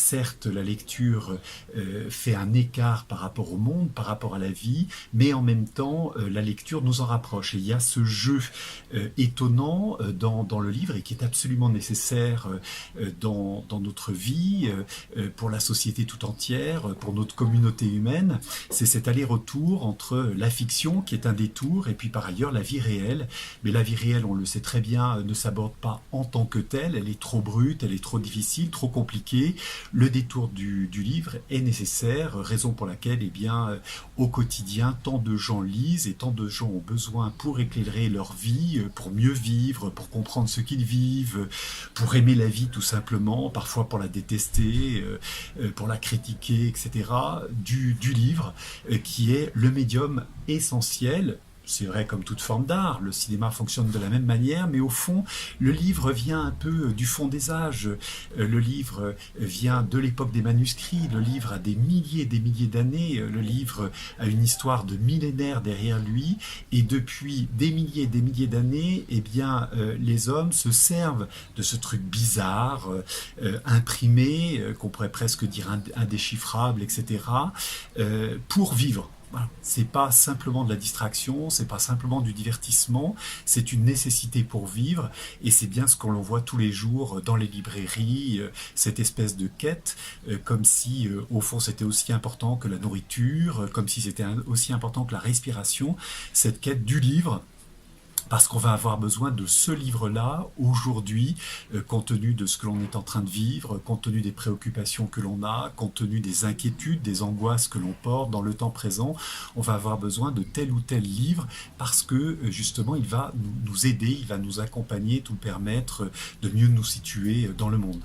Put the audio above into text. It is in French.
certes, la lecture fait un écart par rapport au monde, par rapport à la vie, mais en même temps, la lecture nous en rapproche. Et il y a ce jeu étonnant dans le livre et qui est absolument nécessaire dans notre vie, pour la société tout entière, pour notre communauté humaine. C'est cet aller-retour entre la fiction, qui est un détour, et puis par ailleurs la vie réelle. Mais la vie réelle, on le sait très bien, ne s'aborde pas en tant que telle. Elle est trop brute, elle est trop difficile, trop compliquée. Le détour du livre est nécessaire, raison pour laquelle, eh bien, au quotidien, tant de gens lisent et tant de gens ont besoin pour éclairer leur vie, pour mieux vivre, pour comprendre ce qu'ils vivent, pour aimer la vie tout simplement, parfois pour la détester, pour la critiquer, etc., du livre, qui est le médium essentiel. C'est vrai comme toute forme d'art, le cinéma fonctionne de la même manière, mais au fond, le livre vient un peu du fond des âges. Le livre vient de l'époque des manuscrits, le livre a des milliers d'années, le livre a une histoire de millénaires derrière lui, et depuis des milliers d'années, eh bien, les hommes se servent de ce truc bizarre, imprimé, qu'on pourrait presque dire indéchiffrable, etc., pour vivre. Voilà. C'est pas simplement de la distraction, c'est pas simplement du divertissement, c'est une nécessité pour vivre, et c'est bien ce qu'on voit tous les jours dans les librairies, cette espèce de quête, comme si au fond c'était aussi important que la nourriture, comme si c'était aussi important que la respiration, cette quête du livre. Parce qu'on va avoir besoin de ce livre-là aujourd'hui, compte tenu de ce que l'on est en train de vivre, compte tenu des préoccupations que l'on a, compte tenu des inquiétudes, des angoisses que l'on porte dans le temps présent. On va avoir besoin de tel ou tel livre parce que justement il va nous aider, il va nous accompagner, nous permettre de mieux nous situer dans le monde.